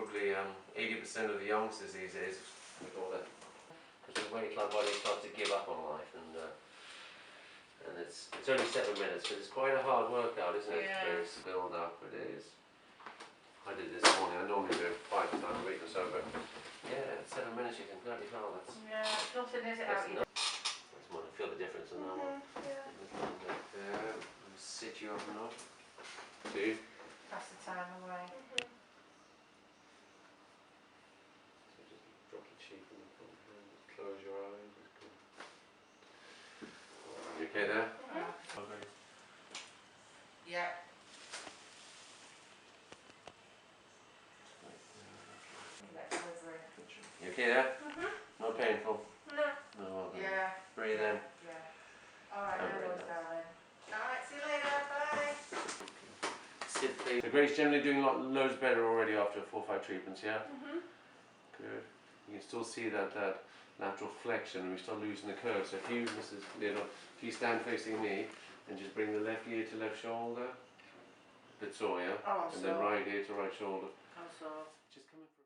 probably 80% of the youngsters these days with all that. Because the weight club body starts to give up on life, and it's only 7 minutes, but it's quite a hard workout, isn't it? Yeah. It's build up, it is. I did this morning. I normally do it 5 times a week or so, but yeah, 7 minutes you can bloody hell. That's Nothing is it out either. I just want to feel the difference in that one. Yeah. There, sit you up enough. See? Pass the time away. So just drop the cheek in the front hand, just close your eyes. You okay there? Okay. Yeah. You okay there? Not painful? No. No, well done. Yeah. Breathe in. Yeah. Alright, And no breathe worries, out. darling. Alright, see you later. Bye. Sit please. So Grace generally doing loads better already after 4 or 5 treatments, yeah? Good. You can still see that lateral flexion and we start losing the curve. So if you, Mrs. Little, if you stand facing me and just bring the left ear to left shoulder, a bit sore, yeah? Oh, I'm and then sore. right ear to right shoulder. I'm sore. Just come in for